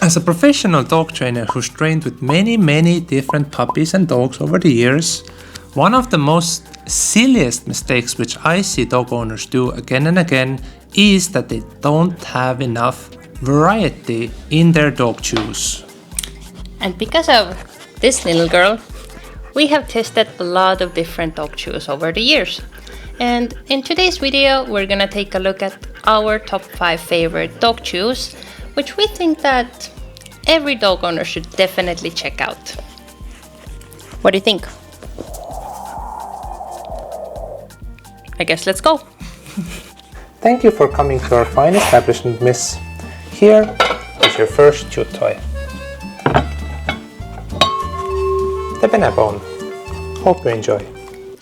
As a professional dog trainer who's trained with many different puppies and dogs over the years, one of the most silliest mistakes which I see dog owners do again and again is that they don't have enough variety in their dog chews. And because of this little girl, we have tested a lot of different dog chews over the years. And in today's video, we're gonna take a look at our top 5 favorite dog chews, which we think that every dog owner should definitely check out. What do you think? I guess let's go. Thank you for coming to our fine establishment, miss. Here is your first chew toy. The BeneBone. Hope you enjoy.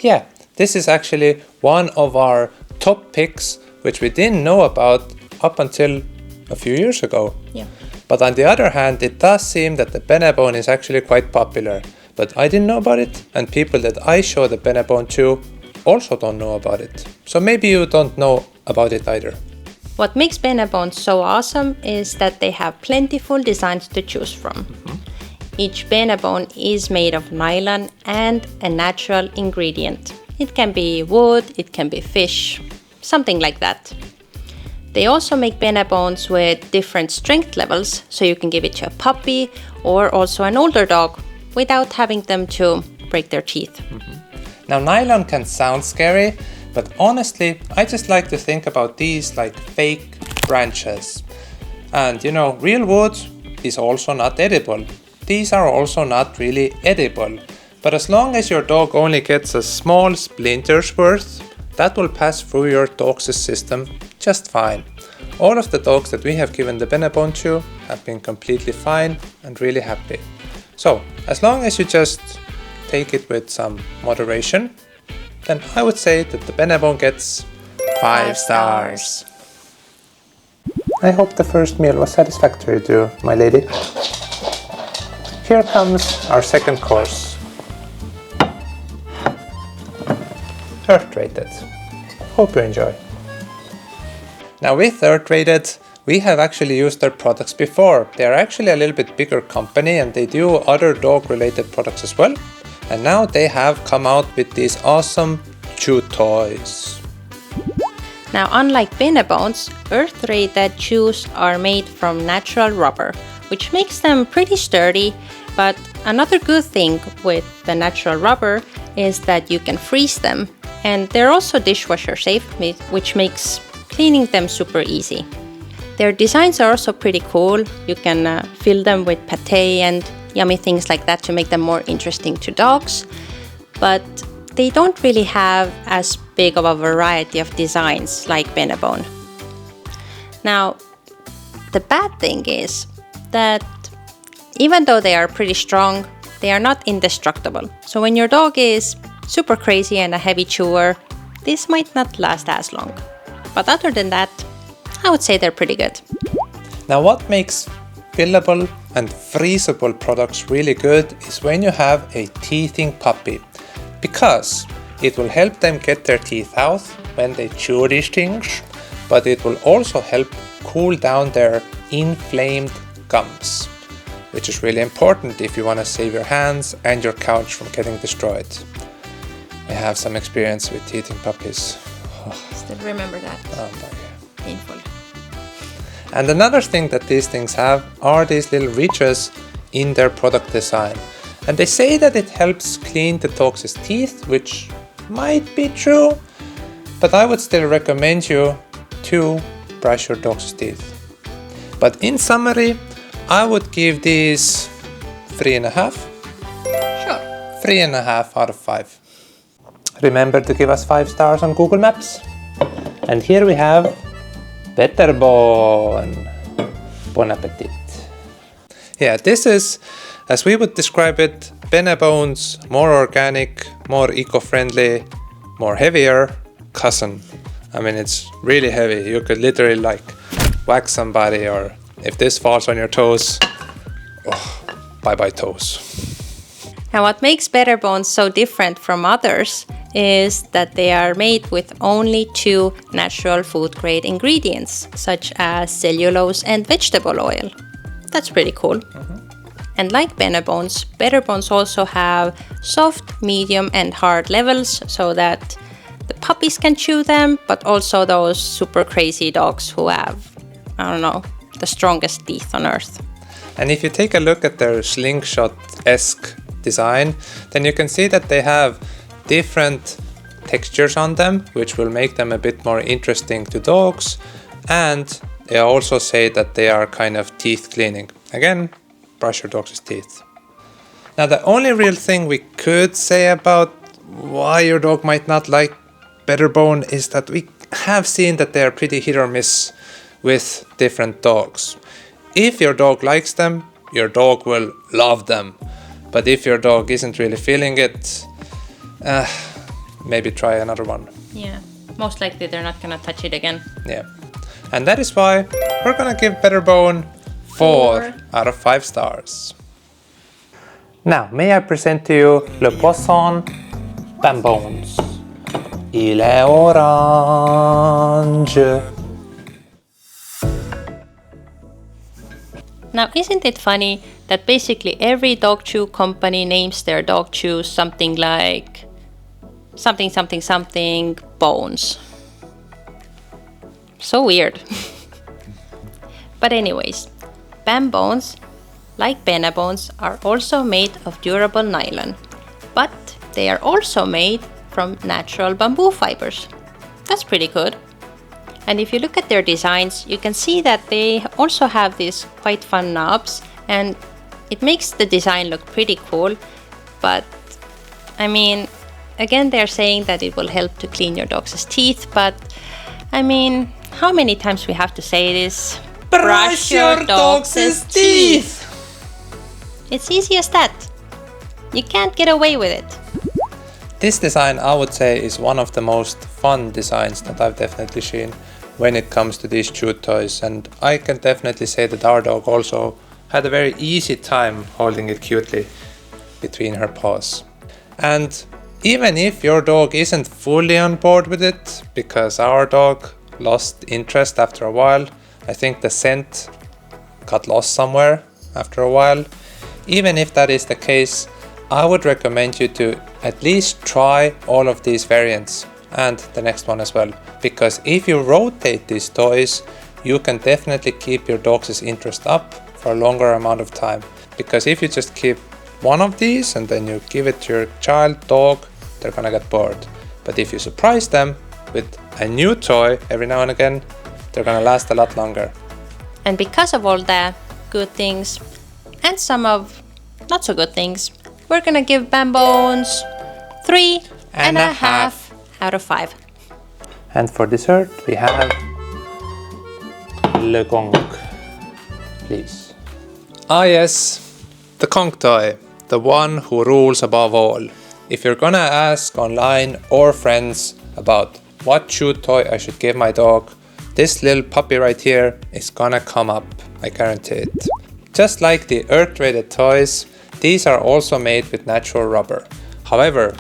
Yeah, this is actually one of our top picks, which we didn't know about up until a few years ago. Yeah. But on the other hand, it does seem that the BeneBone is actually quite popular. But I didn't know about it, and people that I show the BeneBone to also don't know about it. So maybe you don't know about it either. What makes BeneBone so awesome is that they have plentiful designs to choose from. Each BeneBone is made of nylon and a natural ingredient. It can be wood, it can be fish, something like that. They also make BeneBones with different strength levels, so you can give it to a puppy or also an older dog without having them to break their teeth. Now, nylon can sound scary, but honestly, I just like to think about these like fake branches. And you know, real wood is also not edible. These are also not really edible. But as long as your dog only gets a small splinter's worth, that will pass through your dog's system just fine. All of the dogs that we have given the BeneBone to have been completely fine and really happy. So, as long as you just take it with some moderation, then I would say that the BeneBone gets 5 stars. I hope the first meal was satisfactory to you, my lady. Here comes our second course. Earth rated. Hope you enjoy. Now with Earth rated, we have actually used their products before. They are actually a little bit bigger company and they do other dog related products as well. And now they have come out with these awesome chew toys. Now, unlike BeneBones, Earth-rated chews are made from natural rubber, which makes them pretty sturdy. But another good thing with the natural rubber is that you can freeze them, and they're also dishwasher safe, which makes cleaning them super easy. Their designs are also pretty cool. You can fill them with pate and yummy things like that to make them more interesting to dogs, but they don't really have as big of a variety of designs like BeneBone. Now, the bad thing is that even though they are pretty strong, they are not indestructible. So when your dog is super crazy and a heavy chewer, this might not last as long. But other than that, I would say they're pretty good. Now what makes fillable and freezable products really good is when you have a teething puppy, because it will help them get their teeth out when they chew these things, but it will also help cool down their inflamed gums, which is really important if you want to save your hands and your couch from getting destroyed. I have some experience with teething puppies. Still remember that. Oh my. Painful. And another thing that these things have are these little ridges in their product design. And they say that it helps clean the dog's teeth, which might be true, but I would still recommend you to brush your dog's teeth. But in summary, I would give these 3.5. Sure. 3.5 out of 5. Remember to give us 5 stars on Google Maps. And here we have BetterBone. Bon appetit. Yeah, this is, as we would describe it, BeneBone's more organic, more eco-friendly, more heavier cousin. I mean, it's really heavy. You could literally like whack somebody, or if this falls on your toes, oh, bye-bye toes. Now, what makes BetterBone so different from others is that they are made with only 2 natural food-grade ingredients, such as cellulose and vegetable oil. That's pretty cool. And like BeneBones, BetterBones also have soft, medium, and hard levels so that the puppies can chew them, but also those super crazy dogs who have, I don't know, the strongest teeth on earth. And if you take a look at their slingshot-esque design, then you can see that they have different textures on them, which will make them a bit more interesting to dogs. And they also say that they are kind of teeth cleaning. Again, brush your dog's teeth. Now, the only real thing we could say about why your dog might not like BetterBone is that we have seen that they are pretty hit or miss with different dogs. If your dog likes them, your dog will love them. But if your dog isn't really feeling it, maybe try another one. Yeah, most likely they're not gonna touch it again. Yeah. And that is why we're gonna give BetterBone 4 out of 5 stars. Now, may I present to you le poisson BeneBones. Il est orange. Now, isn't it funny that basically every dog chew company names their dog chews something like something something something bones? So weird. But anyways, BeneBones, like BeneBones, are also made of durable nylon, but they are also made from natural bamboo fibers. That's pretty good. And if you look at their designs, you can see that they also have these quite fun knobs, and it makes the design look pretty cool. But I mean, again, they're saying that it will help to clean your dog's teeth, but I mean, how many times we have to say this? Brush your dog's teeth! It's easy as that. You can't get away with it. This design, I would say, is one of the most fun designs that I've definitely seen when it comes to these chew toys, and I can definitely say that our dog also had a very easy time holding it cutely between her paws. And even if your dog isn't fully on board with it, because our dog lost interest after a while, I think the scent got lost somewhere after a while, even if that is the case, I would recommend you to at least try all of these variants and the next one as well, because if you rotate these toys, you can definitely keep your dog's interest up for a longer amount of time. Because if you just keep one of these and then you give it to your child dog, they're gonna get bored. But if you surprise them with a new toy every now and again, they're gonna last a lot longer. And because of all the good things and some of not so good things, we're gonna give BeneBones 3.5 out of 5. And for dessert, we have le conch, please. Ah yes, the conch toy, the one who rules above all. If you're gonna ask online or friends about what chew toy I should give my dog, this little puppy right here is gonna come up, I guarantee it. Just like the earth-rated toys, these are also made with natural rubber. However,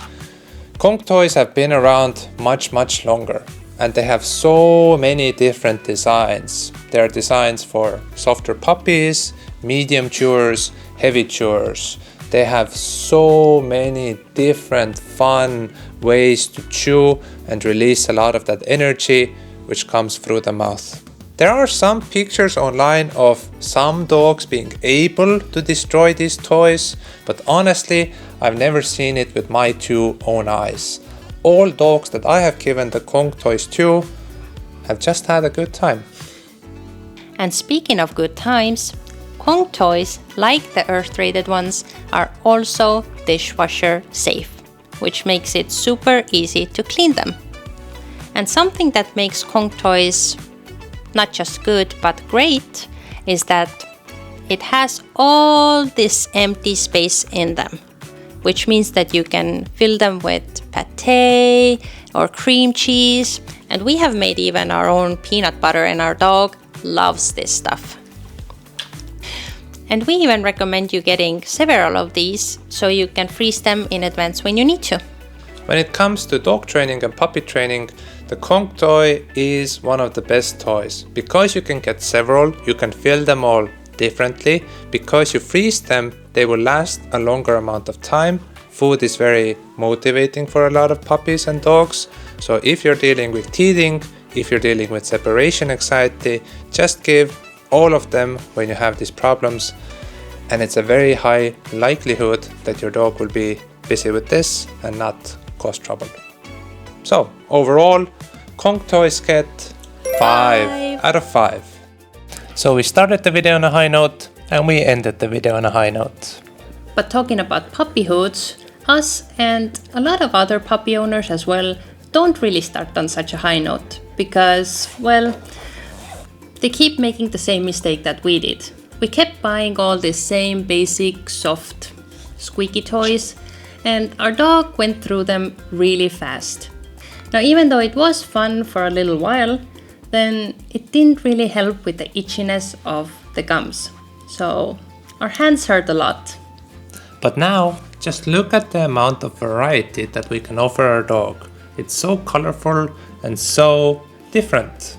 conch toys have been around much longer, and they have so many different designs. There are designs for softer puppies, medium chewers, heavy chewers. They have so many different fun ways to chew and release a lot of that energy which comes through the mouth. There are some pictures online of some dogs being able to destroy these toys, but honestly, I've never seen it with my 2 own eyes. All dogs that I have given the conch toys to have just had a good time. And speaking of good times, conch toys, like the earth-rated ones, are also dishwasher safe, which makes it super easy to clean them. And something that makes conch toys not just good but great is that it has all this empty space in them, which means that you can fill them with pate or cream cheese, and we have made even our own peanut butter, and our dog loves this stuff. And we even recommend you getting several of these so you can freeze them in advance when you need to. When it comes to dog training and puppy training, the conch toy is one of the best toys. Because you can get several, you can fill them all differently. Because you freeze them, they will last a longer amount of time. Food is very motivating for a lot of puppies and dogs. So if you're dealing with teething, if you're dealing with separation anxiety, just give all of them when you have these problems. And it's a very high likelihood that your dog will be busy with this and not cause trouble. So overall, 𝗕𝗄𝗧 5 out of 5. So we started the video on a high note and we ended the video on a high note. But talking about puppyhoods, us and a lot of other puppy owners as well don't really start on such a high note because, well, they keep making the same mistake that we did. We kept buying all the same basic, soft, squeaky toys, and our dog went through them really fast. Now, even though it was fun for a little while, then it didn't really help with the itchiness of the gums. So our hands hurt a lot. But now, just look at the amount of variety that we can offer our dog. It's so colorful and so different.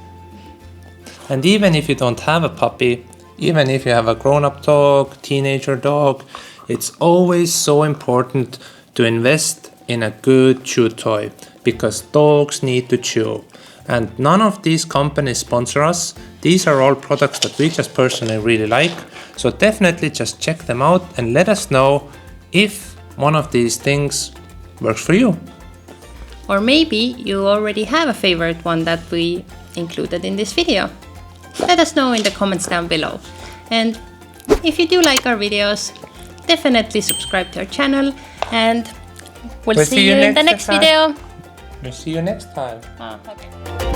And even if you don't have a puppy, even if you have a grown-up dog, teenager dog, it's always so important to invest in a good chew toy because dogs need to chew. And none of these companies sponsor us. These are all products that we just personally really like. So definitely just check them out and let us know if one of these things works for you. Or maybe you already have a favorite one that we included in this video. Let us know in the comments down below. And if you do like our videos, definitely subscribe to our channel and we'll see you in the next video. We'll see you next time. Okay.